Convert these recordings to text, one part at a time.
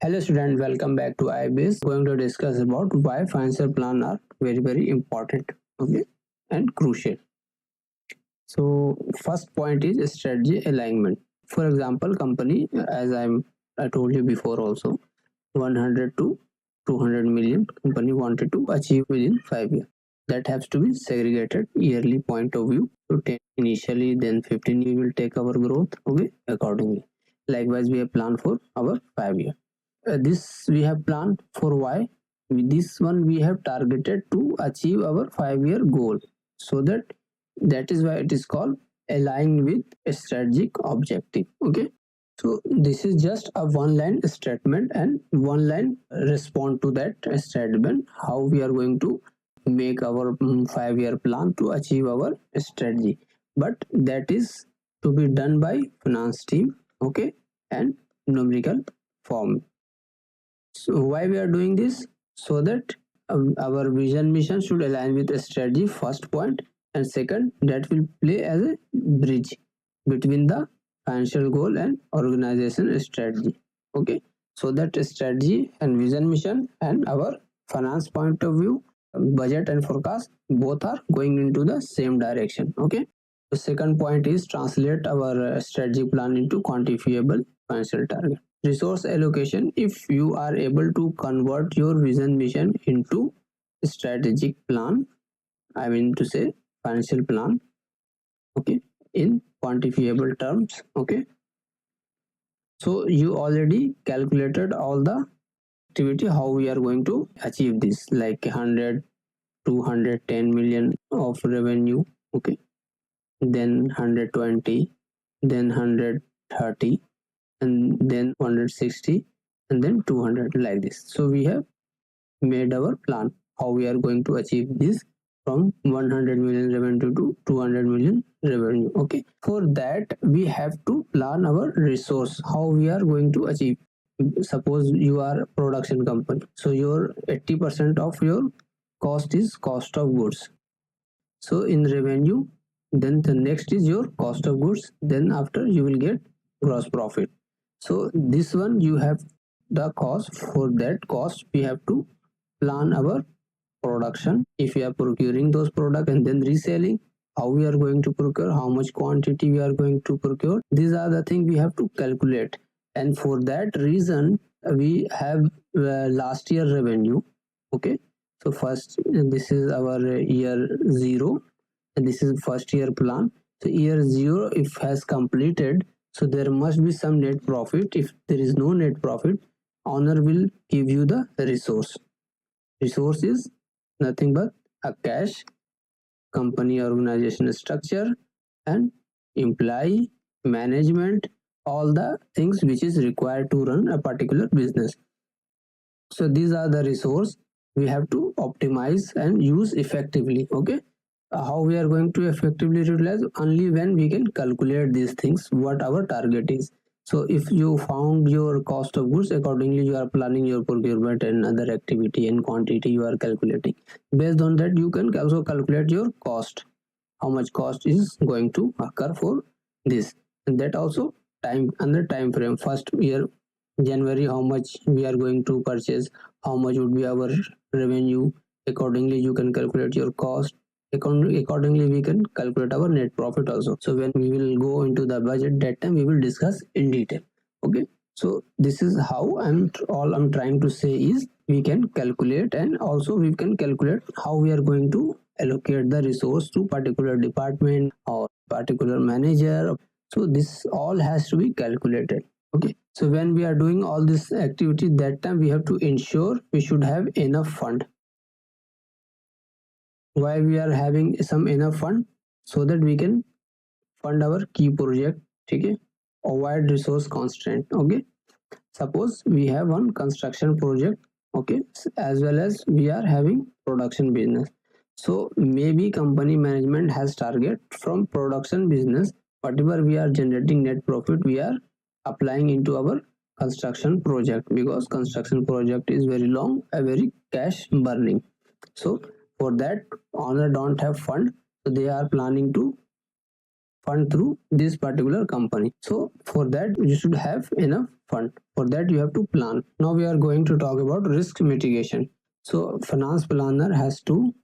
Hello student, welcome back to IBS. Going to discuss about why financial plan are very important, okay, and crucial. So first point is strategy alignment. For example, company as I told you before also 100 to 200 million company wanted to achieve within 5 years. That has to be segregated yearly point of view. So 10 initially, then 15 we will take our growth, okay, accordingly. Likewise, we have planned for our 5 year. This we have planned for why this one we have targeted to achieve our 5 year goal, so that is why it is called aligned with a strategic objective. Okay, so this is just a one line statement and one line respond to that statement, how we are going to make our 5 year plan to achieve our strategy, but that is to be done by finance team, okay, and numerical form. So why we are doing this? So that our vision mission should align with a strategy, first point, and second, that will play as a bridge between the financial goal and organization strategy. Okay, so that strategy and vision mission and our finance point of view, budget and forecast, both are going into the same direction. Okay, the second point is translate our strategic plan into quantifiable financial target. Resource allocation: if you are able to convert your vision mission into strategic plan, I mean to say financial plan, okay, in quantifiable terms, okay, so you already calculated all the activity how we are going to achieve this, like 100 210 million of revenue, okay, then 120, then 130, and then 160, and then 200, like this. So we have made our plan how we are going to achieve this from 100 million revenue to 200 million revenue. Okay, for that we have to plan our resource, how we are going to achieve. Suppose you are a production company, so your 80% of your cost is cost of goods. So in revenue, then the next is your cost of goods, then after you will get gross profit. So this one you have the cost. For that cost we have to plan our production, if we are procuring those products, and then reselling, how we are going to procure, how much quantity we are going to procure. These are the things we have to calculate, and for that reason we have last year revenue. Okay, so first this is our year 0 and this is first year plan. So year 0 if has completed, so there must be some net profit. If there is no net profit, owner will give you the resource. Resource is nothing but a cash, company organization structure, and employee management, all the things which is required to run a particular business. So these are the resource we have to optimize and use effectively. Okay, how we are going to effectively utilize? Only when we can calculate these things, what our target is. So if you found your cost of goods, accordingly you are planning your procurement and other activity and quantity you are calculating. Based on that you can also calculate your cost, how much cost is going to occur for this, and that also time under time frame. First year January, how much we are going to purchase, how much would be our revenue, accordingly you can calculate your cost. Accordingly we can calculate our net profit also. So when we will go into the budget, that time we will discuss in detail. Okay, so this is how I'm trying to say is we can calculate, and also we can calculate how we are going to allocate the resource to particular department or particular manager. So this all has to be calculated. Okay, so when we are doing all this activity, that time we have to ensure we should have enough fund. Why we are having some enough fund? So that we can fund our key project. Okay, avoid resource constraint. Okay, suppose we have one construction project, okay, as well as we are having production business. So maybe company management has target from production business, whatever we are generating net profit we are applying into our construction project, because construction project is very long, a very cash burning. So for that owner don't have fund, so they are planning to fund through this particular company. So for that you should have enough fund. For that you have to plan. Now we are going to talk about risk mitigation. So finance planner has to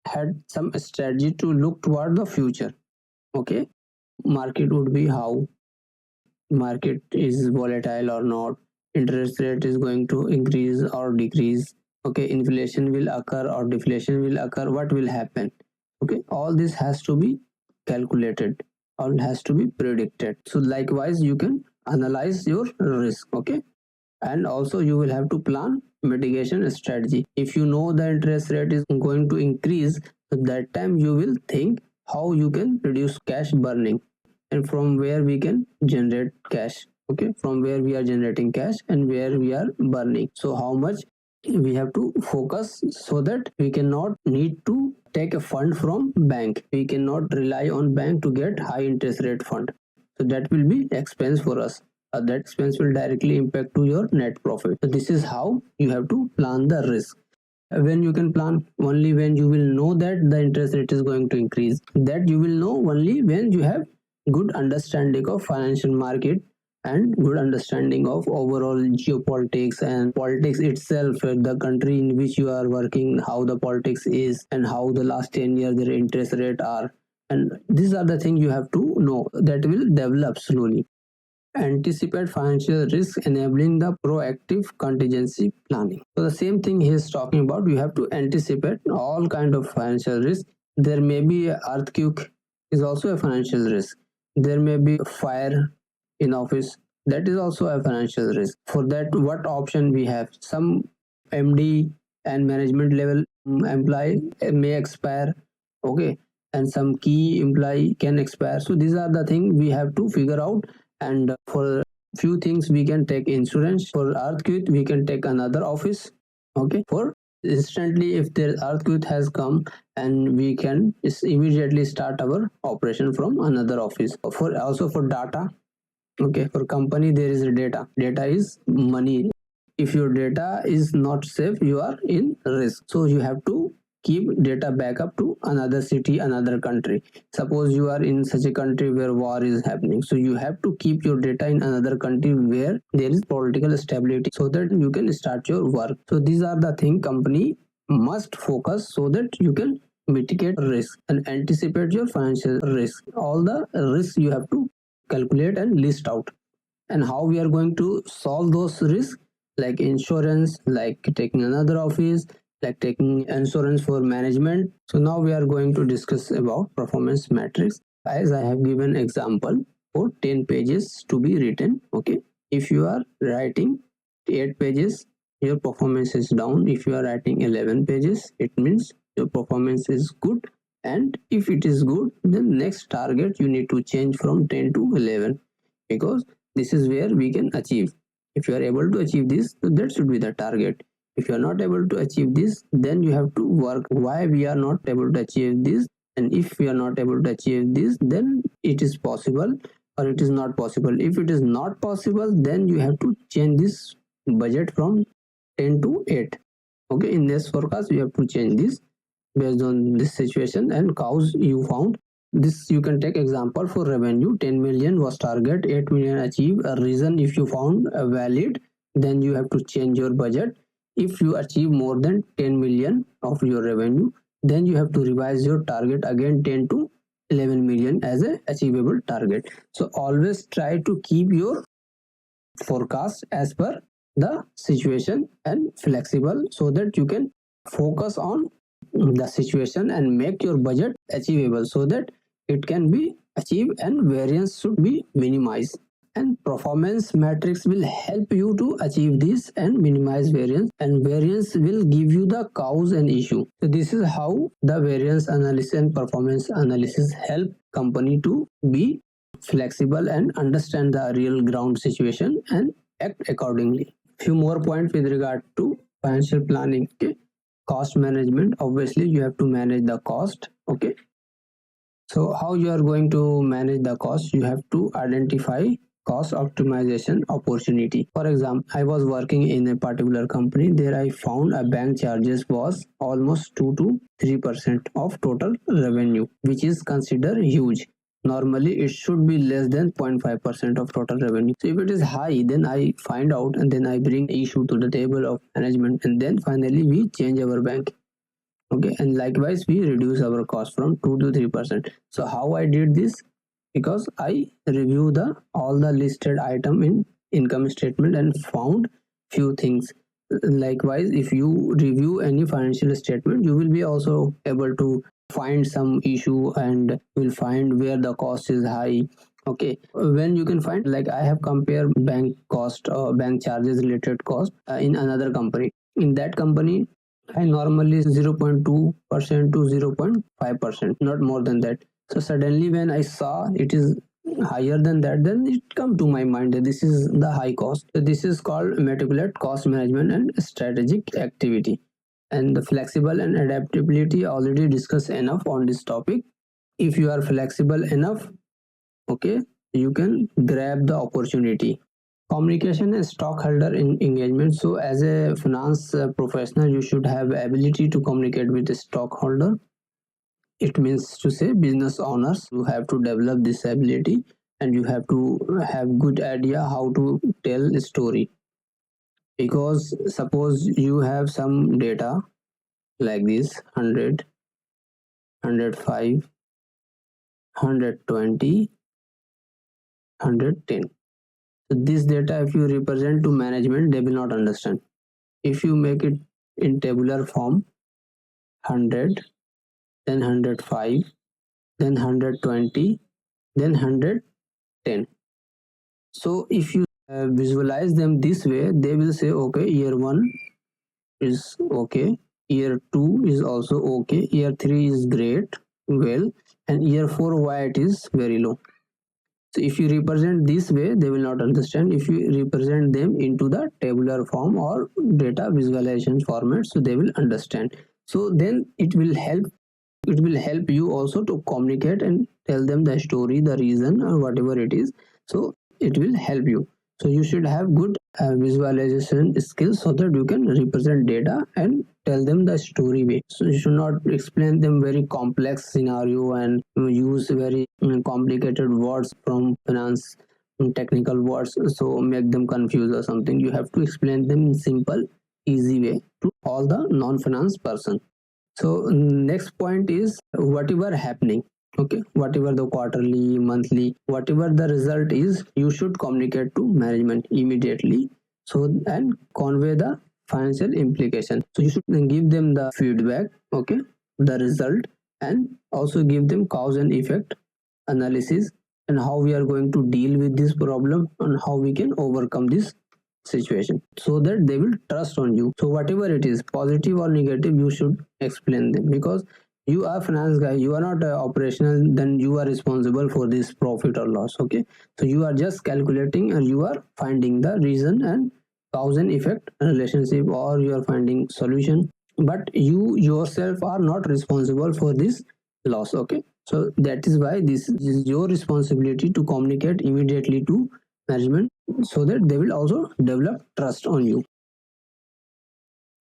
had some strategy to look toward the future. Okay, market would be how market is volatile or not, interest rate is going to increase or decrease, okay, inflation will occur or deflation will occur, what will happen. Okay, all this has to be calculated, all has to be predicted. So likewise you can analyze your risk. Okay, and also you will have to plan mitigation strategy. If you know the interest rate is going to increase, at that time you will think how you can reduce cash burning and from where we can generate cash. Okay, from where we are generating cash and where we are burning, so how much we have to focus, so that we cannot need to take a fund from bank, we cannot rely on bank to get high interest rate fund. So that will be expense for us. That expense will directly impact to your net profit. So this is how you have to plan the risk. When you can plan? Only when you will know that the interest rate is going to increase. That you will know only when you have good understanding of financial market and good understanding of overall geopolitics and politics itself, the country in which you are working, how the politics is and how the last 10 years their interest rate are. And these are the things you have to know, that will develop slowly. Anticipate financial risk, enabling the proactive contingency planning. So the same thing he is talking about, you have to anticipate all kind of financial risk. There may be a earthquake is also a financial risk. There may be fire in office, that is also a financial risk. For that, what option we have? Some MD and management level employee may expire. Okay, and some key employee can expire. So these are the things we have to figure out. And for few things we can take insurance. For earthquake we can take another office. Okay, for instantly if the earthquake has come, and we can immediately start our operation from another office. For also for data, okay, for company there is a data is money. If your data is not safe, you are in risk. So you have to keep data backup to another city, another country. Suppose you are in such a country where war is happening, so you have to keep your data in another country where there is political stability, so that you can start your work. So these are the things company must focus, so that you can mitigate risk and anticipate your financial risk. All the risks you have to calculate and list out. And how we are going to solve those risks, like insurance, like taking another office, like taking insurance for management. So now we are going to discuss about performance metrics. As I have given example for 10 pages to be written. Okay, if you are writing 8 pages, your performance is down. If you are writing 11 pages, it means your performance is good. And if it is good, then next target you need to change from 10 to 11, because this is where we can achieve. If you are able to achieve this, so that should be the target. If you are not able to achieve this, then you have to work why we are not able to achieve this. And if we are not able to achieve this, then it is possible or it is not possible. If it is not possible, then you have to change this budget from 10 to 8. Okay, in this forecast you have to change this based on this situation and cause you found. This you can take example for revenue. 10 million was target, 8 million achieved. A reason if you found valid, then you have to change your budget. If you achieve more than 10 million of your revenue, then you have to revise your target again 10 to 11 million as a achievable target. So always try to keep your forecast as per the situation and flexible, so that you can focus on the situation and make your budget achievable, so that it can be achieved and variance should be minimized. And performance metrics will help you to achieve this and minimize variance, and variance will give you the cause and issue. So this is how the variance analysis and performance analysis help company to be flexible and understand the real ground situation and act accordingly. Few more points with regard to financial planning. Okay, cost management. Obviously you have to manage the cost. Okay, so how you are going to manage the cost? You have to identify cost optimization opportunity. For example, I was working in a particular company. There I found a bank charges was almost 2 to 3% of total revenue, which is considered huge. Normally it should be less than 0.5% of total revenue. So if it is high, then I find out and then I bring issue to the table of management, and then finally we change our bank. Okay, and likewise we reduce our cost from 2 to 3%. So how I did this? Because I review the all the listed item in income statement and found few things. Likewise, if you review any financial statement, you will be also able to find some issue and you will find where the cost is high. Okay, when you can find, like I have compared bank cost or bank charges related cost in another company. In that company I normally 0.2% to 0.5%, not more than that. So suddenly when I saw it is higher than that, then it come to my mind that this is the high cost. So this is called meticulous cost management and strategic activity. And the flexible and adaptability already discussed enough on this topic. If you are flexible enough, okay, you can grab the opportunity. Communication and stockholder engagement. So as a finance professional, you should have ability to communicate with the stockholder. It means to say business owners. You have to develop this ability and you have to have good idea how to tell a story. Because suppose you have some data like this: 100, 105, 120, 110. So this data if you represent to management, they will not understand. If you make it in tabular form: 100, then 105, then 120, then 110. So if you visualize them this way, they will say, okay, year 1 is okay, year 2 is also okay, year 3 is great, well, and year 4 why it is very low. So if you represent this way, they will not understand. If you represent them into the tabular form or data visualization format, so they will understand. So then it will help you also to communicate and tell them the story, the reason, or whatever it is. So it will help you. So you should have good visualization skills so that you can represent data and tell them the story way. So you should not explain them very complex scenario and use very complicated words from finance, technical words, so make them confused or something. You have to explain them in simple, easy way to all the non-finance person. So next point is whatever happening. Okay, whatever the quarterly, monthly, whatever the result is, you should communicate to management immediately. So and convey the financial implication. So you should give them the feedback, okay, the result, and also give them cause and effect analysis and how we are going to deal with this problem and how we can overcome this situation so that they will trust on you. So whatever it is, positive or negative, you should explain them, because you are finance guy, you are not operational, then you are responsible for this profit or loss. Okay, so you are just calculating and you are finding the reason and cause and effect relationship, or you are finding solution, but you yourself are not responsible for this loss. Okay, so that is why this is your responsibility to communicate immediately to management so that they will also develop trust on you.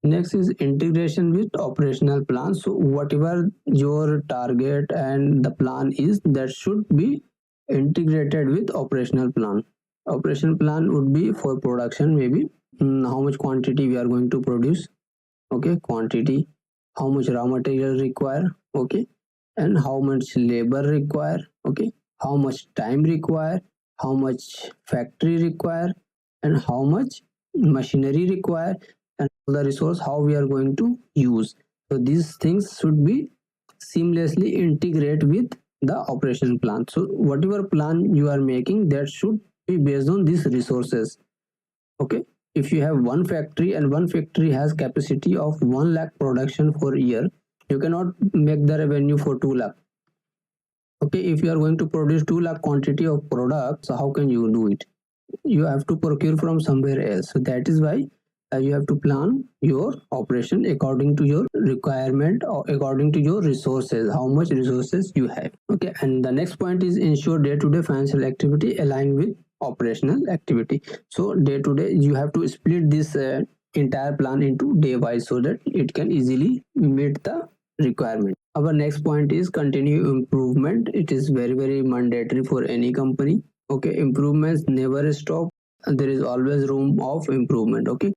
Next is integration with operational plan. So whatever your target and the plan is, that should be integrated with operational plan. Operational plan would be for production, maybe how much quantity we are going to produce. Okay, quantity, how much raw material require, okay, and how much labor require, okay, how much time require, how much factory require, and how much machinery require, and the resource how we are going to use. So these things should be seamlessly integrate with the operation plan. So whatever plan you are making, that should be based on these resources. Okay, if you have one factory and one factory has capacity of 1 lakh production for a year, you cannot make the revenue for 2 lakh. Okay, if you are going to produce 2 lakh quantity of product, so how can you do it? You have to procure from somewhere else. So that is why you have to plan your operation according to your requirement or according to your resources, how much resources you have. Okay, and the next point is ensure day-to-day financial activity align with operational activity. So day to day you have to split this entire plan into day wise so that it can easily meet the requirement. Our next point is continue improvement. It is very mandatory for any company. Okay, improvements never stop. There is always room of improvement. Okay,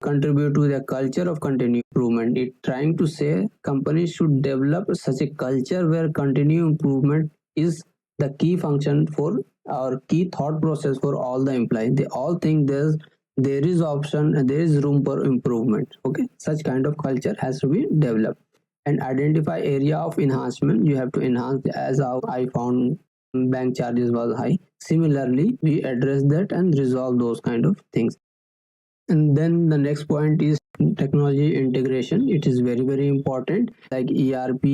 contribute to the culture of continuous improvement. It trying to say companies should develop such a culture where continuous improvement is the key function for or key thought process for all the employees. They all think there is option and there is room for improvement. Okay, such kind of culture has to be developed. And identify area of enhancement. You have to enhance, as I found bank charges was high. Similarly, we address that and resolve those kind of things. And then the next point is technology integration. It is very important. Like ERP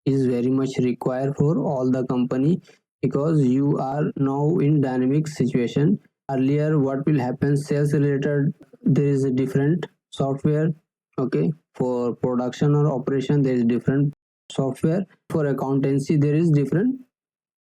is very much required for all the company, because you are now in dynamic situation. Earlier, what will happen, sales related, there is a different software. Okay, for production or operation there is different software. For accountancy there is different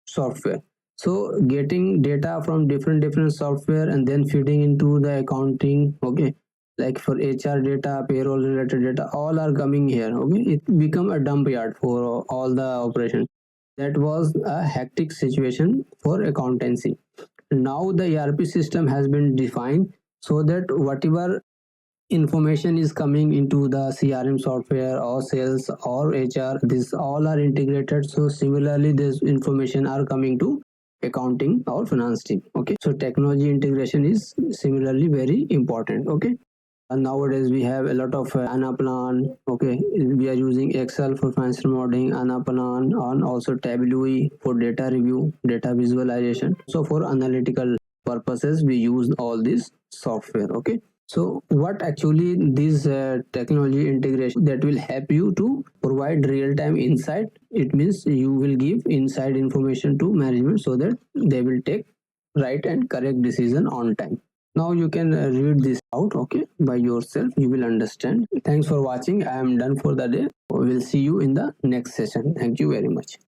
software. So getting data from different software and then feeding into the accounting. Okay, like for HR data, payroll related data, all are coming here. Okay, it become a dump yard for all the operation. That was a hectic situation for accountancy. Now the ERP system has been defined so that whatever information is coming into the CRM software or sales or HR, these all are integrated. So similarly this information are coming to accounting or finance team. Okay, so technology integration is similarly very important. Okay, and nowadays we have a lot of Anaplan. Okay, we are using Excel for financial modeling, Anaplan, and also Tableau for data review, data visualization. So for analytical purposes we use all this software. Okay, so what actually this technology integration that will help you to provide real-time insight. It means you will give inside information to management so that they will take right and correct decision on time. Now you can read this out, okay, by yourself. You will understand. Thanks for watching. I am done for the day. We'll see you in the next session. Thank you very much.